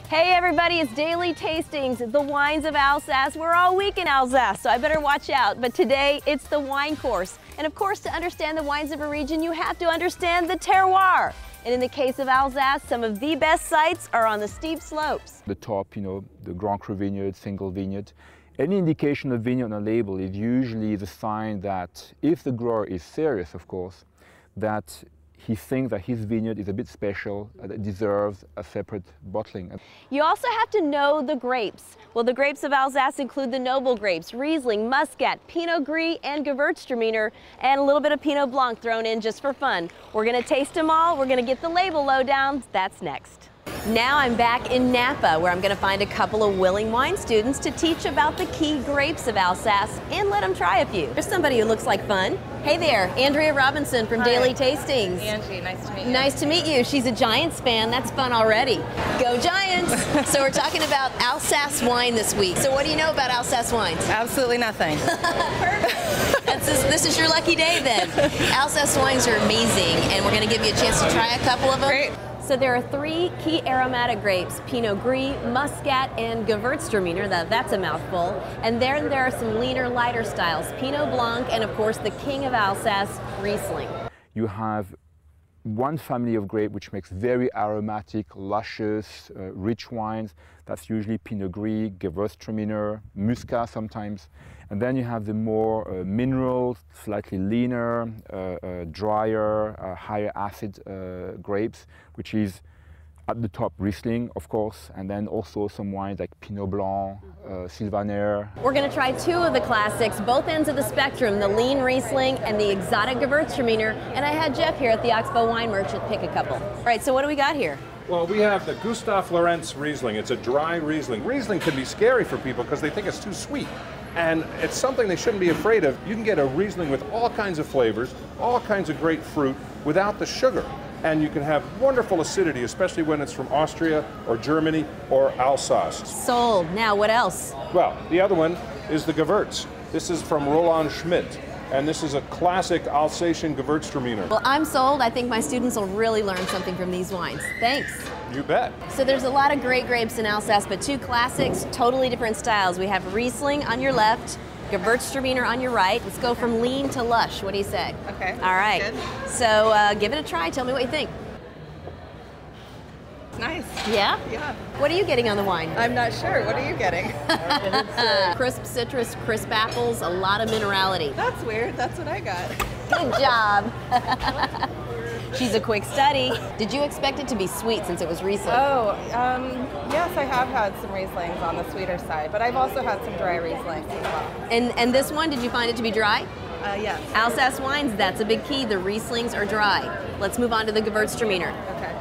Hey everybody, it's Daily Tastings, the wines of Alsace. We're all week in Alsace, so I better watch out. But today, it's the wine course. And of course, to understand the wines of a region, you have to understand the terroir. And in the case of Alsace, some of the best sites are on the steep slopes. The top, the Grand Cru vineyard, single vineyard. Any indication of vineyard on a label is usually the sign that if the grower is serious, of course, that he thinks that his vineyard is a bit special, that it deserves a separate bottling. You also have to know the grapes. Well, the grapes of Alsace include the noble grapes, Riesling, Muscat, Pinot Gris, and Gewürztraminer, and a little bit of Pinot Blanc thrown in just for fun. We're gonna taste them all, we're gonna get the label lowdown. That's next. Now I'm back in Napa, where I'm going to find a couple of willing wine students to teach about the key grapes of Alsace and let them try a few. There's somebody who looks like fun. Hey there, Andrea Robinson from Daily Tastings. Angie, nice to meet you. Nice to meet you. She's a Giants fan. That's fun already. Go Giants! So we're talking about Alsace wine this week. So what do you know about Alsace wines? Absolutely nothing. Perfect. This is your lucky day then. Alsace wines are amazing, and we're going to give you a chance to try a couple of them. Great. So there are three key aromatic grapes, Pinot Gris, Muscat, and Gewürztraminer. That's a mouthful. And then there are some leaner, lighter styles, Pinot Blanc, and of course the king of Alsace, Riesling. You have one family of grape which makes very aromatic, luscious, rich wines. That's usually Pinot Gris, Gewürztraminer, Muscat sometimes. And then you have the more mineral, slightly leaner, drier, higher acid grapes, which is at the top Riesling, of course, and then also some wines like Pinot Blanc, Sylvaner. We're going to try two of the classics, both ends of the spectrum, the lean Riesling and the exotic Gewürztraminer. And I had Jeff here at the Oxbow Wine Merchant pick a couple. All right, so what do we got here? Well, we have the Justaddfood Riesling. It's a dry Riesling. Riesling can be scary for people because they think it's too sweet. And it's something they shouldn't be afraid of. You can get a Riesling with all kinds of flavors, all kinds of great fruit without the sugar. And you can have wonderful acidity, especially when it's from Austria or Germany or Alsace. Sold. Now, what else? Well, the other one is the Gewürz. This is from Roland Schmidt. And this is a classic Alsatian Gewürztraminer. Well, I'm sold. I think my students will really learn something from these wines. Thanks. You bet. So there's a lot of great grapes in Alsace, but two classics, totally different styles. We have Riesling on your left, Gewürztraminer on your right. Let's go from lean to lush. What do you say? Okay. All right. Good. So give it a try. Tell me what you think. Nice. Yeah? Yeah. What are you getting on the wine? I'm not sure. What are you getting? Crisp citrus, crisp apples, a lot of minerality. That's weird. That's what I got. Good job. She's a quick study. Did you expect it to be sweet since it was Riesling? Oh, yes, I have had some Rieslings on the sweeter side, but I've also had some dry Rieslings as well. And this one, did you find it to be dry? Yes. Alsace wines, that's a big key. The Rieslings are dry. Let's move on to the Gewürztraminer. Okay.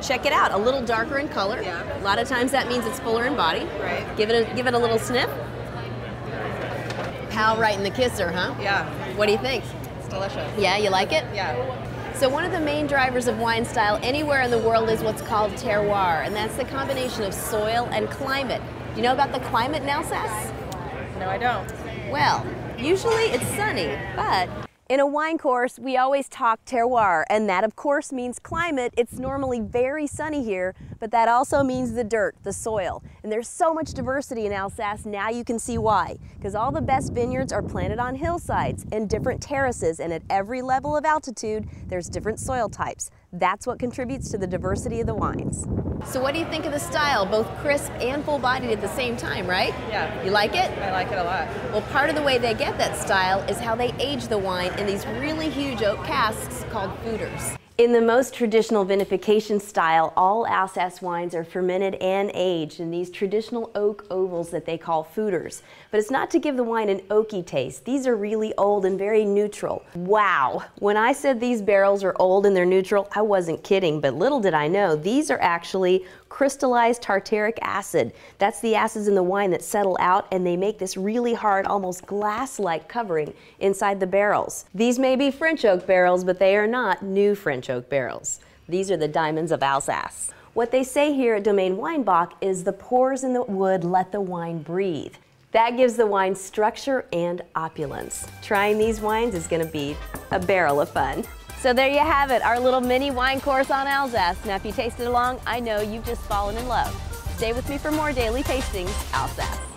Check it out, a little darker in color. Yeah. A lot of times that means it's fuller in body. Right. Give it a little sniff. Pal right in the kisser, huh? Yeah. What do you think? It's delicious. Yeah, you like it? Yeah. So one of the main drivers of wine style anywhere in the world is what's called terroir, and that's the combination of soil and climate. Do you know about the climate in Alsace? No, I don't. Well, usually it's sunny, but in a wine course, we always talk terroir, and that of course means climate. It's normally very sunny here, but that also means the dirt, the soil. And there's so much diversity in Alsace, now you can see why. Because all the best vineyards are planted on hillsides and different terraces, and at every level of altitude, there's different soil types. That's what contributes to the diversity of the wines. So what do you think of the style? Both crisp and full-bodied at the same time, right? Yeah. You like it? I like it a lot. Well, part of the way they get that style is how they age the wine in these really huge oak casks called foeders. In the most traditional vinification style, all Alsace wines are fermented and aged in these traditional oak ovals that they call foeders. But it's not to give the wine an oaky taste. These are really old and very neutral. Wow! When I said these barrels are old and they're neutral, I wasn't kidding, but little did I know, these are actually crystallized tartaric acid. That's the acids in the wine that settle out, and they make this really hard, almost glass-like covering inside the barrels. These may be French oak barrels, but they are not new French oak barrels. These are the diamonds of Alsace. What they say here at Domaine Weinbach is the pores in the wood let the wine breathe. That gives the wine structure and opulence. Trying these wines is going to be a barrel of fun. So there you have it, our little mini wine course on Alsace. Now if you tasted along, I know you've just fallen in love. Stay with me for more Daily Tastings, Alsace.